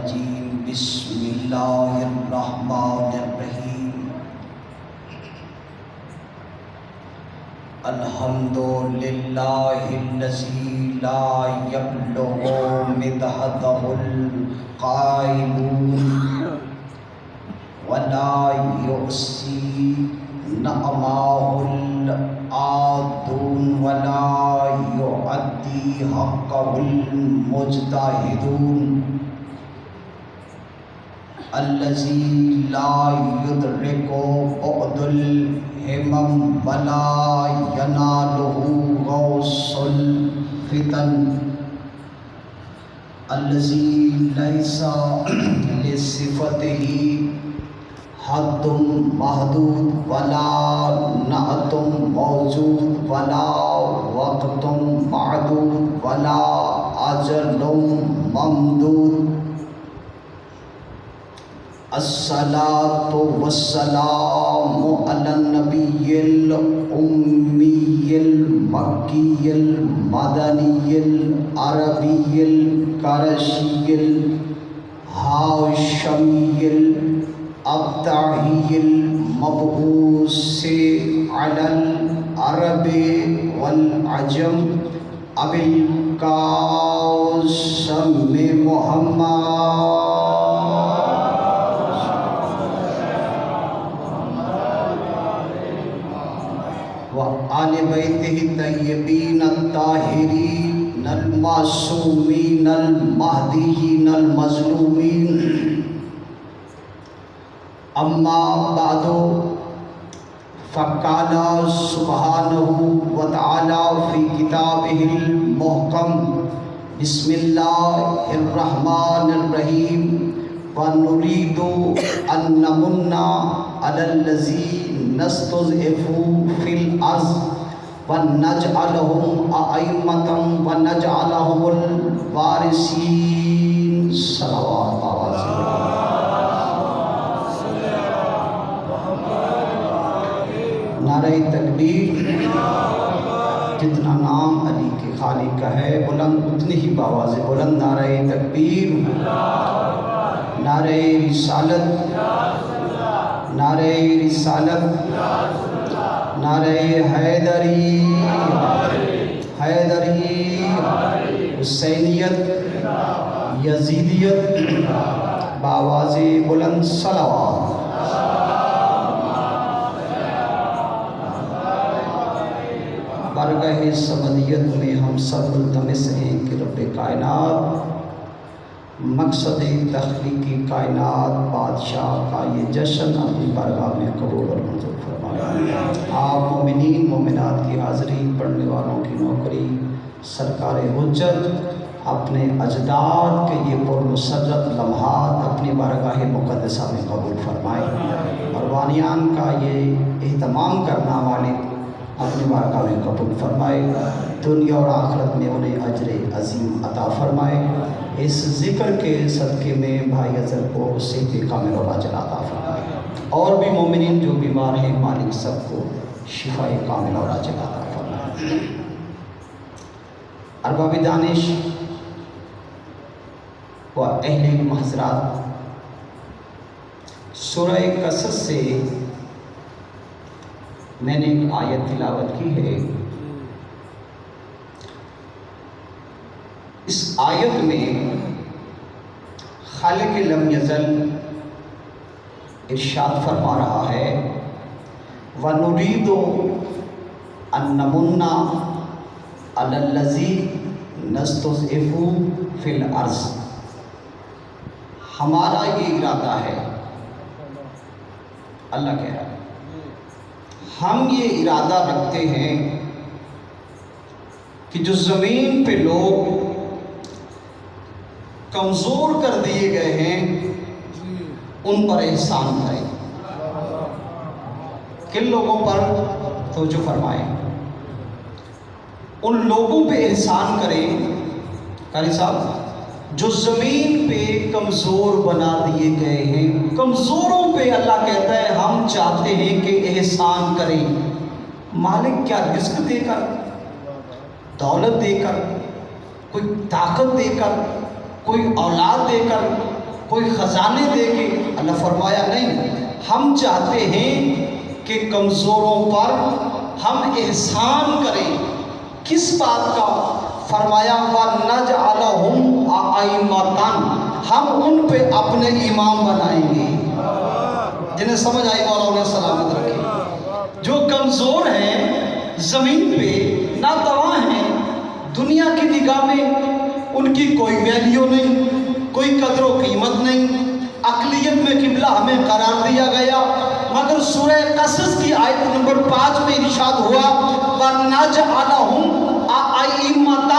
الرجیم بسم اللہ الرحمن الرحیم الحمد للہ الذی لا یبلغ مدحضہ القائلون ولا یحصی نعماہ العادون ولا یعدی حقہ المجتہدون الذی لا یدرک بعد الہمم ولا ینالہ غوث الفتن الذی لیس لصفتہ حد محدود ولا نعت موجود ولا وقت معدود ولا اجل ممدود الصلاۃ والسلام علی النبی الامی المکی المدنی العربی القرشی الہاشمی الابتعی المبعوث علی العرب والعجم ابی القاسم محمد وآل بیتہ الطیبین الطاہرین المعصومین المہدیین المظلومین اما بعد فقال سبحانہ وتعالی فی کتابہ المحکم بسم اللہ الرحمن الرحیم وَنُرِيدُ أَن نَّمُنَّ عَلَى الَّذِينَ اسْتُضْعِفُوا فِي الْأَرْضِ وَنَجْعَلَهُمْ أَئِمَّةً وَنَجْعَلَهُمُ الْوَارِثِينَ صلوات نعرہ تکبیر جتنا نام علی کے خالق کا ہے بلند اتنی ہی باواز بلند نعرہ تکبیر نعرہ رسالت نعرہ رسالت نعرہ حیدری حیدری حسینیت یزیدیت باواز بلند صلوات بارگاہ سمدیت میں ہم سب ملتمس ہیں کہ رب کائنات مقصد تخلیقی کائنات بادشاہ کا یہ جشن اپنی بارگاہ میں قبول اور منظور فرمائے۔ آپ مومنین مومنات کی حاضری، پڑھنے والوں کی نوکری، سرکار حجت اپنے اجداد کے یہ پرمسرت لمحات اپنی بارگاہ مقدسہ میں قبول فرمائے، اور وانیان کا یہ اہتمام کرنا والے اپنی بارگاہ میں قبول فرمائے، دنیا اور آخرت میں انہیں اجر عظیم عطا فرمائے۔ اس ذکر کے صدقے میں بھائی اظہر کو صحت کامل اور عاجل عطا فرمائے، اور بھی مومنین جو بیمار ہیں مالک سب کو شفاء کامل اور عاجل عطا فرمائے۔ ارباب دانش و اہل علم حضرات، سورہ قصص سے میں نے ایک آیت تلاوت کی ہے۔ اس آیت میں خالق لم یزل ارشاد فرما رہا ہے وَنُرِيدُ أَن نَّمُنَّ عَلَى الَّذِينَ اسْتُضْعِفُوا فِي الْأَرْضِ، ہمارا یہ ارادہ ہے، اللہ کہہ رہا ہے ہم یہ ارادہ رکھتے ہیں کہ جو زمین پہ لوگ کمزور کر دیے گئے ہیں ان پر احسان کریں۔ کن لوگوں پر؟ توجہ فرمائیں، ان لوگوں پہ احسان کریں قاری صاحب جو زمین پہ کمزور بنا دیے گئے ہیں۔ کمزوروں پہ اللہ کہتا ہے ہم چاہتے ہیں کہ احسان کریں۔ مالک کیا رزق دے کر، دولت دے کر، کوئی طاقت دے کر، کوئی اولاد دے کر، کوئی خزانے دے کے، اللہ فرمایا نہیں، ہم چاہتے ہیں کہ کمزوروں پر ہم احسان کریں۔ کس بات کا؟ فرمایا وَنَجْعَلَهُمْ أَئِمَّةً، ہم ان پہ اپنے امام بنائیں گے۔ جنہیں سمجھ آئی مولا انہیں سلامت رکھے۔ جو کمزور ہیں، زمین پہ ناتواں ہیں، دنیا کی نگاہ میں ان کی کوئی ویلیو نہیں، کوئی قدر و قیمت نہیں، اقلیت میں قبلہ ہمیں قرار دیا گیا، مگر سورہ قصص کی آیت نمبر 5 میں ارشاد ہوا وَنَجْعَلَهُمْ أَئِمَّةً،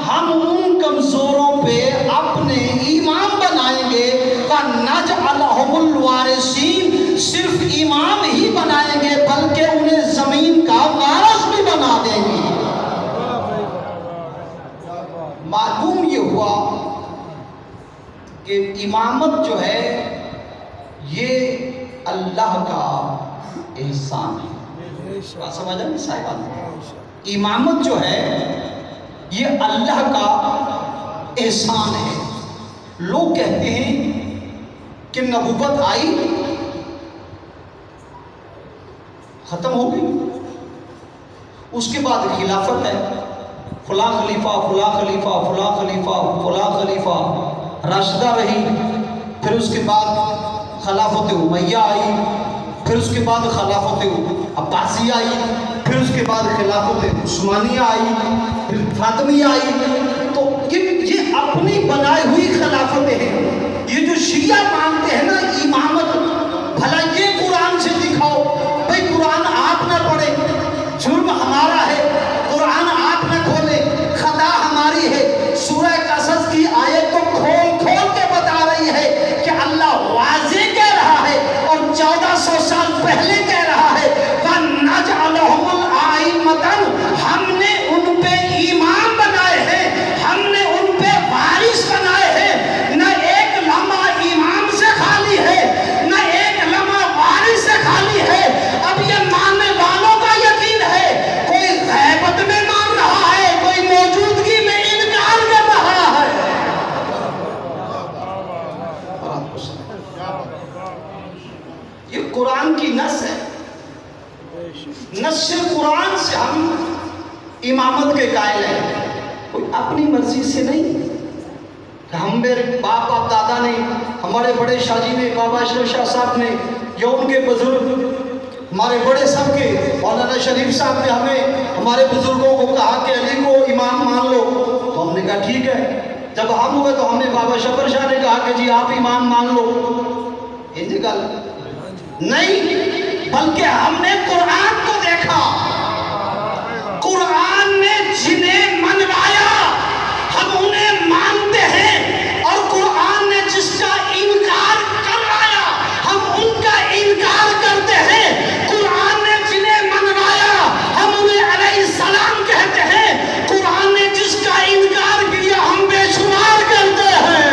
ہم ان کمزوروں پہ اپنے امام بنائیں گے۔ وَنَجْعَلَهُمُ الْوَارِثِينَ، صرف امام ہی بنائیں گے بلکہ انہیں زمین کا وارث بھی بنا دیں گے۔ معلوم یہ ہوا کہ امامت جو ہے یہ اللہ کا احسان ہے۔ بات سمجھا نہیں صاحبان؟ امامت جو ہے یہ اللہ کا احسان ہے۔ لوگ کہتے ہیں کہ نبوت آئی ختم ہو گئی، اس کے بعد خلافت ہے، فلاں خلیفہ فلاں خلیفہ فلاں خلیفہ فلاں خلیفہ راشدہ رہی، پھر اس کے بعد خلافت امیہ آئی، پھر اس کے بعد خلافت عباسیہ آئی، پھر اس کے بعد خلافت عثمانیہ آئی، پھر فاطمیہ آئی۔ تو یہ اپنی بنائی ہوئی خلافتیں ہیں۔ یہ جو شیعہ مانتے ہیں نا امامت، بھلا یہ قرآن سے دکھاؤ، بھئی قرآن آپ نہ پڑھیں، جرم ہمارا ہے، قرآن آپ نہ کھولیں، خطا ہماری ہے۔ سورہ قصص کی آیت تو کھول کھول کے بتا رہی ہے کہ اللہ واضح کہہ رہا ہے اور 1400 سال پہلے کہہ رہا ہے وَنَجْعَلَهُمُ الْأَئِمَّةَ، ہم نے ان پہ امام بنائے ہیں، ہم نے ان پہ وارث بنائے ہیں۔ نہ ایک لمحہ امام سے خالی ہے، نہ ایک لمحہ وارث سے خالی ہے۔ اب یہ ماننے والوں کا یقین ہے، کوئی غیبت میں مان رہا ہے، کوئی موجودگی میں انکار کر رہا ہے۔ یہ قرآن کی نص ہے، نص قرآن سے ہم امامت کے قائل ہیں، کوئی اپنی مرضی سے نہیں کہ ہم میرے باپ دادا نے، ہمارے بڑے شاہ جی نے، بابا اشرف شاہ صاحب نے، یا ان کے بزرگ ہمارے بڑے سب کے مولانا شریف صاحب نے ہمارے بزرگوں کو کہا کہ علی کو امام مان لو، تو ہم نے کہا ٹھیک ہے۔ جب ہم ہوئے تو ہم نے بابا شبر شاہ نے کہا کہ جی آپ امام مان لو۔ انجی گل نہیں، بلکہ ہم نے قرآن کو دیکھا، قرآن نے جنہیں منوایا ہم انہیں مانتے ہیں، اور قرآن نے جس کا انکار کروایا ہم ان کا انکار کرتے ہیں۔ قرآن نے جنہیں منوایا ہم انہیں علیہ السلام کہتے ہیں، قرآن نے جس کا انکار کیا ہم بے شمار کرتے ہیں۔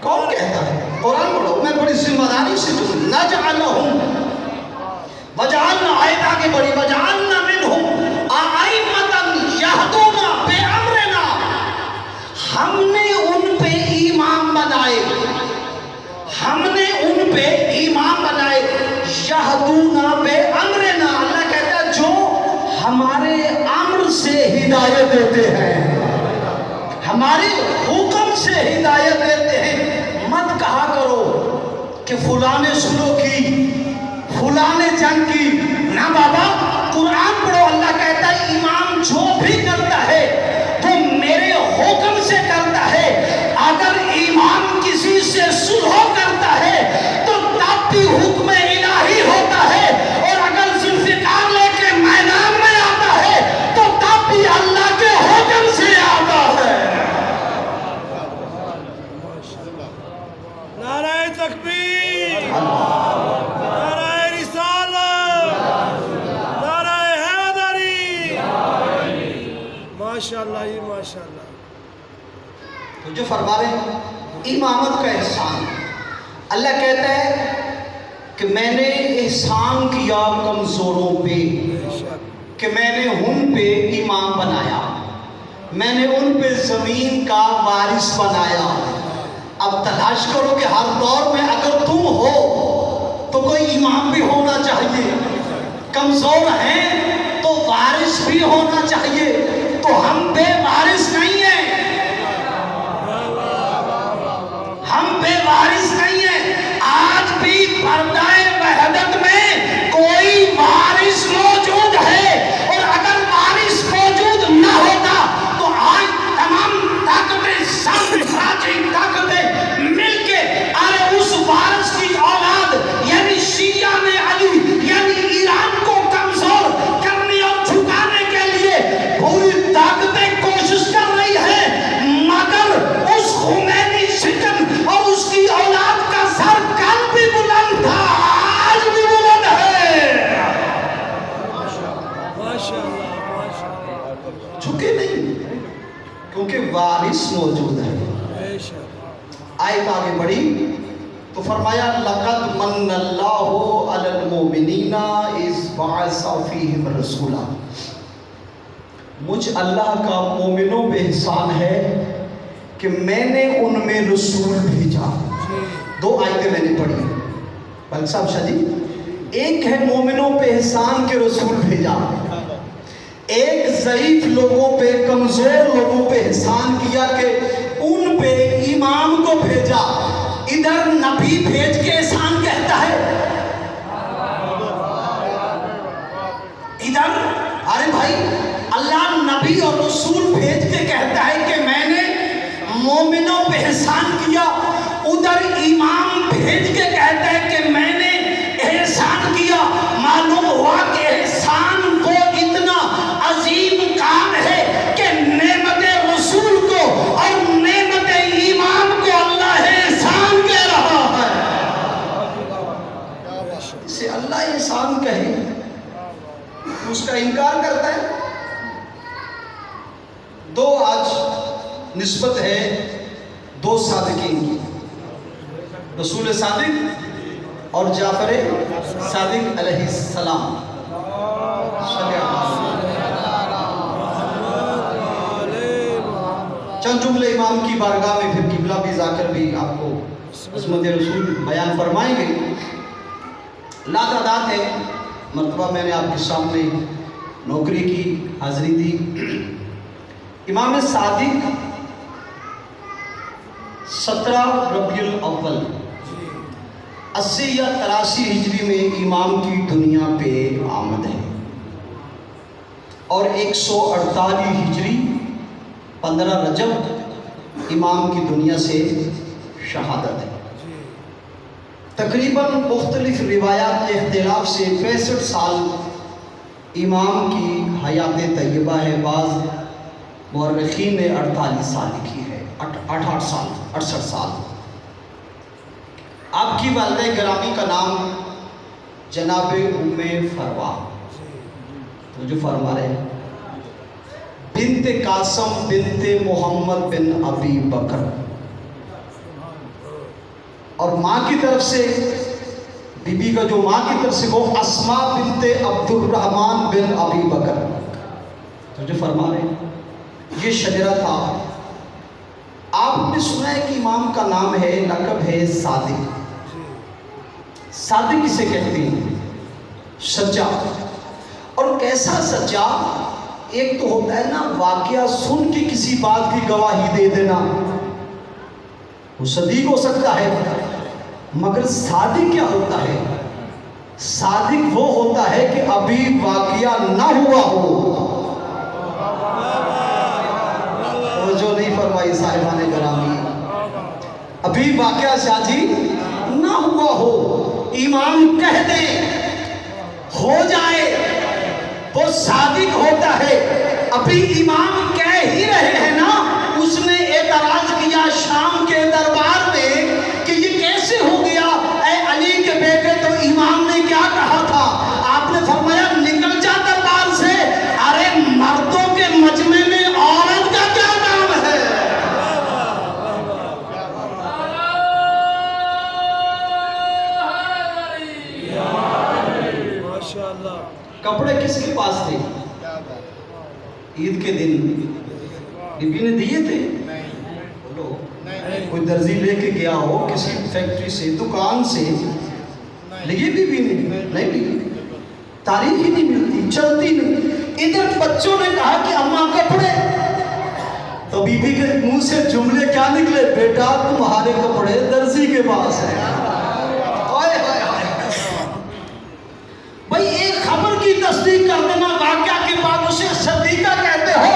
کون کہتا ہے؟ قرآن پڑھو، میں بڑی ذمہ داری سے نجعلہم وجعلنا، آیت آگے بڑی وجعلنا منہم أئمة یہدون بأمرنا، ہم نے ان پہ امام بنائے، ہم نے ان پہ امام بنائے، یہدون بأمرنا، اللہ کہتا ہے جو ہمارے امر سے ہدایت دیتے ہیں، ہمارے حکم سے ہدایت دیتے ہیں۔ مت کہا کرو کہ فلاں نے سلو کی، فلاں نے جنگ کی، نہ بابا، قرآن پڑھو۔ اللہ کہتا ہے امام جو بھی کرتا ہے وہ میرے حکم سے کرتا ہے۔ اگر امام کسی سے صلح کرتا ہے تو تب بھی حکم الہی ہوتا ہے، اور اگر ذوالفقار لے کے میدان میں آتا ہے تو تب بھی اللہ کے حکم سے آتا ہے۔ نعرہ تکبیر، نعرہ رسالت، نعرہ حیدری، ماشاءاللہ ہی ماشاءاللہ۔ تو جو فرما رہے ہیں امامت کا احسان، اللہ کہتا ہے کہ میں نے احسان کیا کمزوروں پہ، کہ میں نے ان پہ امام بنایا، میں نے ان پہ زمین کا وارث بنایا۔ اب تلاش کرو کہ ہر دور میں اگر تم ہو تو کوئی امام بھی ہونا چاہیے، کمزور ہیں تو وارث بھی ہونا چاہیے، تو ہم بے وارث نہیں ہیں، ہم بے وارث نہیں ہیں۔ آج بھی پردہ وحدت میں کوئی وارث موجود ہے، اور اگر وارث موجود نہ ہوتا تو آج تمام طاقتیں، سامراجی طاقتیں مل کے ارے اس وارث کی اولاد یعنی شیعہ نے علی یعنی ایران کو کمزور کرنے اور جھکانے کے لیے پوری طاقتیں کوشش کر رہی ہے، مگر اس خمینی شکن اور اس کی اولاد کا سر کل بھی بلند تھا، آج بھی بلند ہے، جھکے نہیں کیونکہ وارث موجود ہے۔ آیت آگے بڑھی تو فرمایا لَقَدْ مَنَّ اللَّهُ عَلَى الْمُؤْمِنِينَ إِذْ بَعَثَ فِيهِمْ رَسُولًا، مجھ اللہ کا مومنوں پہ احسان ہے کہ میں نے ان میں رسول بھیجا۔ دو آیتیں میں نے پڑھی بلک صاحب شاہ جی، ایک ہے مومنوں پہ احسان کے رسول بھیجا، ایک ضعیف لوگوں پہ، کمزور لوگوں پہ احسان کیا کہ ان پہ امام کو بھیجا۔ ادھر نبی بھیج کے احسان کہتا ہے، ادھر ارے بھائی اللہ نبی اور رسول بھیج کے کہتا ہے کہ میں نے مومنوں پہ احسان کیا، ادھر امام بھیج کے کہتا ہے کہ میں نے احسان کیا۔ معلوم ہوا کہ احسان کو اتنا عظیم کام ہے کہ نعمت رسول کو اور نعمت امام کو اللہ احسان کہہ رہا ہے۔ اسے اللہ احسان کہے اس کا انکار کرتا ہے۔ دو آج نسبت ہے دو صادقین کی، رسول صادق اور جعفر صادق علیہ السلام۔ چند جملے امام کی بارگاہ میں پھر قبلہ بھی ذاکر بھی آپ کو عظمت رسول بیان فرمائیں گے۔ لا تعداد ہے مرتبہ میں نے آپ کے سامنے نوکری کی، حاضری دی۔ امام صادق 17 ربیع الاول 80 یا 83 ہجری میں امام کی دنیا پہ آمد ہے، اور 148 ہجری 15 رجب امام کی دنیا سے شہادت ہے۔ تقریباً مختلف روایات کے اختلاف سے 65 سال امام کی حیات طیبہ ہے، بعض مورخین نے 48 سال لکھی ہے، 68 سال۔ آپ کی والدہ گرامی کا نام جناب ام فروا، تو جو فرما رہے ہیں بنت قاسم بنت محمد بن ابی بکر، اور ماں کی طرف سے بی بی کا جو ماں کی طرف سے وہ اسماء بنت عبد الرحمن بن ابی بکر، تو جو فرما رہے ہیں یہ شجرہ تھا۔ آپ نے سنا ہے کہ امام کا نام ہے، لقب ہے صادق۔ صادق کسے کہتے ہیں؟ سچا۔ اور کیسا سچا؟ ایک تو ہوتا ہے نا واقعہ سن کے کسی بات کی گواہی دے دینا، وہ صدیق ہو سکتا ہے، مگر صادق کیا ہوتا ہے؟ صادق وہ ہوتا ہے کہ ابھی واقعہ نہ ہوا ہو۔ جو نہیں فرمائی صاحبان گرامی، ابھی واقعہ شاجی نہ ہوا ہو، امام کہہ دے ہو جائے، وہ صادق ہوتا ہے۔ ابھی امام کہہ ہی رہے ہیں نا، اس نے اعتراض کیا شام کے دربار میں کہ یہ کیسے ہو گیا اے علی کے بیٹے، تو امام نے کیا کہا تھا؟ آپ نے فرمایا نکل جا دربار سے، ارے مردوں کے مجمع میں عورت کا کیا نام ہے؟ کپڑے کس کے پاس تھے؟ عید کے دن بیوی نے دیے تھے؟ بولو، کوئی درزی لے کے گیا ہو کسی فیکٹری سے، دکان سے، لیے بیوی نے نہیں لیے، تاریخ ہی نہیں ملتی، چلتی نہیں۔ ادھر بچوں نے کہا کہ اماں کپڑے، تو بی بی کے منہ سے جملے کیا نکلے؟ بیٹا تمہارے کپڑے درزی کے پاس ہیں۔ بھائی ایک خبر کی تصدیق کر دینا، واقعہ کے بعد اسے صدیقہ کہتے ہو،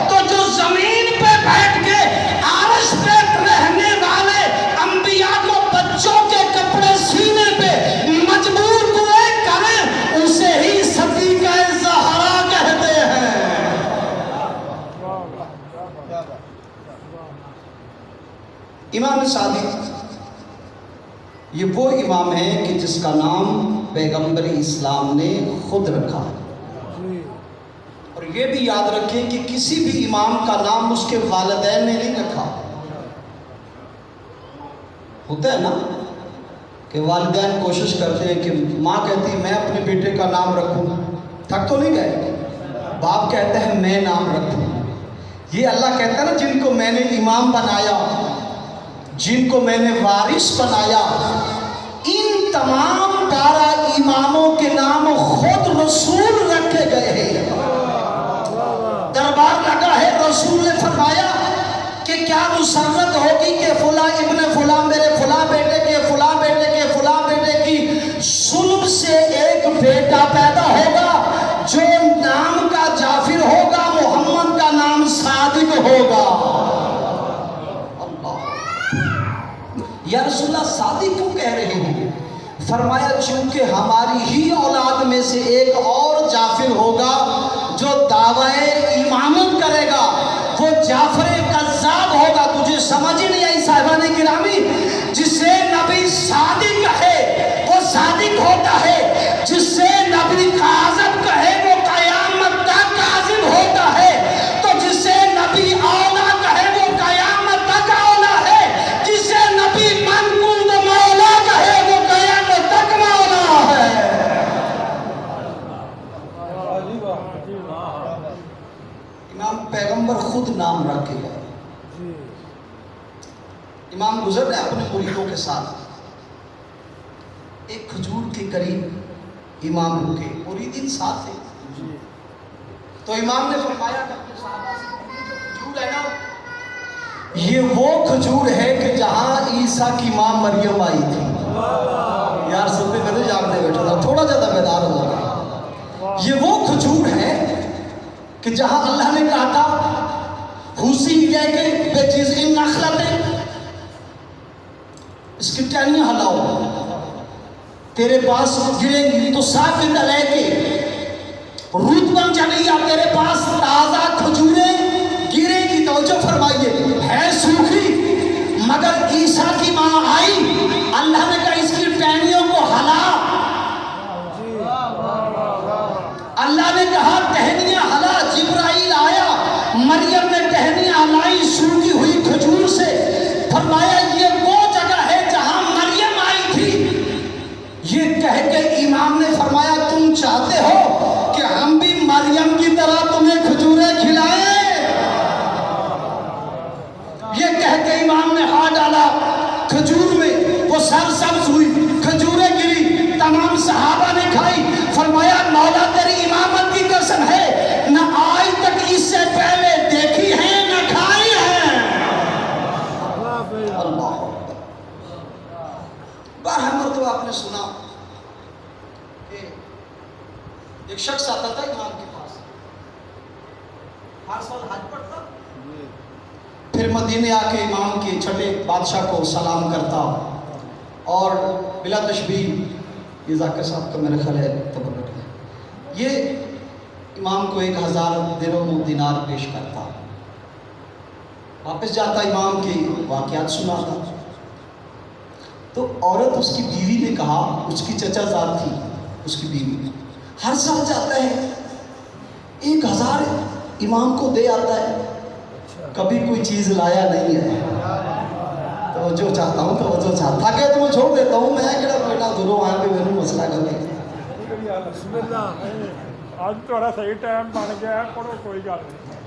تو جو زمین پہ بیٹھ کے عرش پہ رہنے والے انبیاء کو بچوں کے کپڑے سینے پہ مجبور ہوئے کریں، اسے ہی صدیقہ زہرا کہتے ہیں۔ امام صادق یہ وہ امام ہے کہ جس کا نام پیغمبر اسلام نے خود رکھا، اور یہ بھی یاد رکھیں کہ کسی بھی امام کا نام اس کے والدین نے نہیں رکھا۔ ہوتا ہے نا کہ والدین کوشش کرتے ہیں کہ ماں کہتی ہے میں اپنے بیٹے کا نام رکھوں، تھک تو نہیں گئے، باپ کہتے ہیں میں نام رکھوں۔ یہ اللہ کہتا ہے نا جن کو میں نے امام بنایا، جن کو میں نے وارث بنایا، ان تمام 12 اماموں کے نام خود رسول رکھے گئے ہیں۔ دربار لگا ہے، رسول نے فرمایا کہ کیا مسرت ہوگی کہ فلاں ابن فلاں میرے فلاں بیٹے کے فلاں بیٹے کے فلاں بیٹے کی سلب سے ایک بیٹا پیدا ہوگا جو نام کا جعفر ہوگا، محمد کا نام صادق ہوگا۔ یا رسول اللہ صادق کیوں کہہ رہے ہیں؟ فرمایا چونکہ ہماری ہی اولاد میں سے ایک اور جعفر ہوگا جو دعوی امامت کرے گا، وہ جعفر کذاب ہوگا۔ تجھے سمجھ ہی نہیں آئی صاحبان گرامی؟ جسے نبی صادق کہے وہ صادق ہوتا ہے، جس سے نبی کاذب کہے وہ قیامت تک کاذب ہوتا ہے، تو جسے نبی اولا کہے وہ قیامت تک اولا ہے، جسے نبی من کند مولا کہے وہ قیامت تک مولا ہے۔ امام پیغمبر خود نام رکھے گئے۔ امام گزر رہے اپنے مریدوں کے ساتھ، ایک کھجور کے قریب امام رکے، مریدین ساتھ تھے، تو امام نے فرمایا کہ اپنے صحابہ سے جو کھجور ہے نا، یہ وہ کھجور ہے کہ جہاں عیسیٰ کی ماں مریم آئی تھی۔ یار سنتے میں تو جاگتے بیٹھا تھا، تھوڑا زیادہ بیدار ہو جائے۔ یہ وہ کھجور ہے کہ جہاں اللہ نے کہا تھا حوسی یہ کہ بے چیز ان نخلتیں، اس کی ٹہنیاں ہلاؤ، تیرے پاس گریں گی تو صاف لے کے رتبہ جنیا تیرے پاس تازہ کھجوریں گرے گی۔ توجہ فرمائیے، ہے سوکھی مگر عیسیٰ کی ماں آئی، اللہ نے کہا اس کی ٹہنیوں کو ہلا، اللہ نے کہا ٹہنیاں ہلا، جبرائیل آیا، مریم نے ٹہنیاں ہلائی سوکھی ہوئی کھجور سے، فرمایا یہ وہ جگہ ہے جہاں مریم آئی تھی۔ یہ کہہ کے امام نے فرمایا تم چاہتے ہو کہ ہم بھی مریم کی طرح تمہیں کھجوریں کھلائیں؟ یہ کہہ کے امام نے ہاتھ ڈالا کھجور میں، وہ سرسبز ہوئی، کھجوریں گری، تمام صحابہ نے کھائی۔ فرمایا مولا تیری امامت کی قسم ہے، نہ آج تک اس سے پہلے دیکھی ہے نہ کھائی ہے۔ اللہ بارہ مرتبہ آپ نے سنا کہ ایک شخص آتا تھا امام کے پاس، ہر سال حج پڑھتا، پھر مدینے آ کے امام کے چھٹے بادشاہ کو سلام کرتا، اور بلا تشبیہ یہ ذاکر صاحب کا میرے خیال ہے تبرک ہے، یہ امام کو 1000 درہم و دینار پیش کرتا، واپس جاتا امام کے واقعات سناتا، تو عورت اس کی بیوی نے کہا، اس کی چچا زاد تھی اس کی بیوی، ہر سال جاتا ہے 1000 امام کو دے آتا ہے، کبھی کوئی چیز لایا نہیں ہے، توجہ چاہتا ہوں، توجہ چاہتا کہ تمہیں چھوڑ دیتا ہوں، میں کہڑا بیٹا دھرو آئے پہ میرے مسئلہ کر دیں۔ ਅੱਜ ਤੁਹਾਡਾ ਸਹੀ ਟਾਈਮ ਬਣ ਗਿਆ, ਪੜੋ ਕੋਈ ਗੱਲ ਨਹੀਂ।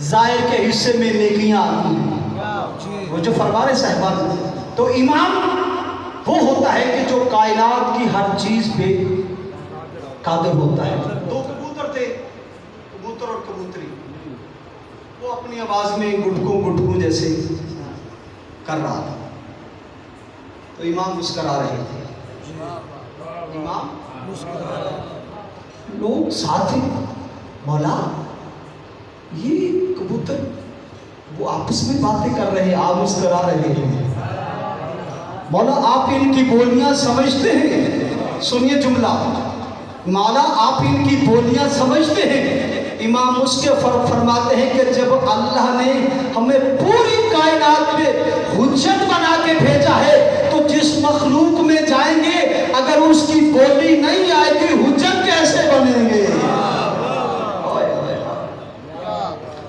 زائر کے حصے میں نیکیاں آتی ہیں، وہ جو فرما رہے صاحبان. تو امام وہ ہوتا ہے کہ جو کائنات کی ہر چیز پہ قادر ہوتا ہے. دو کبوتر تھے، کبوتر اور کبوتری، وہ اپنی آواز میں گٹکوں گٹکوں جیسے کر رہا تھا، تو امام مسکرا رہے تھے. امام لوگ ساتھ ہیں، مولا یہ کبوتر وہ آپس میں باتیں کر رہے ہیں، آپ مسکرا رہے ہیں. مولا آپ ان کی بولیاں سمجھتے ہیں؟ سنیے جملہ، مولا آپ ان کی بولیاں سمجھتے ہیں؟ امام اس کے فرماتے ہیں کہ جب اللہ نے ہمیں پوری کائنات میں حجت بنا کے بھیجا ہے تو جس مخلوق میں جائیں گے اگر اس کی بولی نہیں آئے گی حجت کیسے بنیں گے؟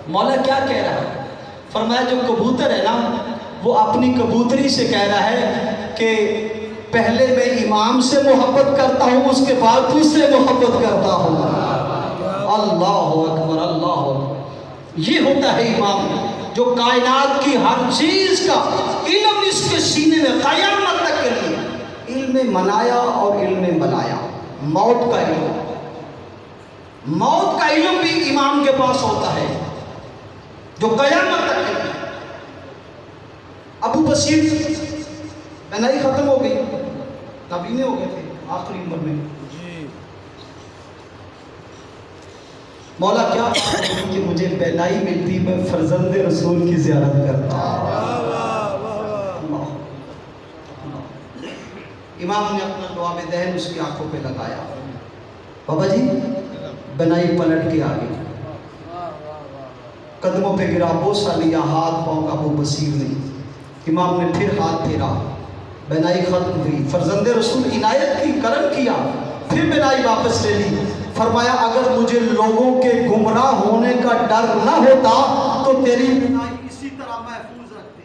مولا کیا کہہ رہا ہے؟ فرمایا جو کبوتر ہے نا وہ اپنی کبوتری سے کہہ رہا ہے کہ پہلے میں امام سے محبت کرتا ہوں، اس کے بعد تجھ سے محبت کرتا ہوں. اللہ اکبر، اللہ اکبر. یہ ہوتا ہے امام جو کائنات کی ہر چیز کا علم اس کے سینے میں قیامت تک کے لیے، علم منایا اور علم بلایا. موت کا علم، موت کا علم بھی امام کے پاس ہوتا ہے جو قیامت تک کے لیے. ابو بصیر بینائی ختم ہو گئی، نابینے ہو گئے تھے آخری عمر میں. مولا کیا کہ مجھے بینائی ملتی، میں فرزند رسول کی زیارت کرتا. امام نے اپنا لعاب دہن اس کی آنکھوں پہ لگایا. بابا جی بینائی پلٹ کے آگے قدموں پہ گرا، بوسہ لیا ہاتھ پاؤں کا ابو بصیر نے. امام نے پھر ہاتھ پھیرا، بینائی ختم ہوئی. فرزند رسول عنایت کی، کرم کیا، پھر بینائی واپس لے لی. فرمایا اگر مجھے لوگوں کے گمراہ ہونے کا ڈر نہ ہوتا تو تیری بینائی اسی طرح محفوظ رکھتی.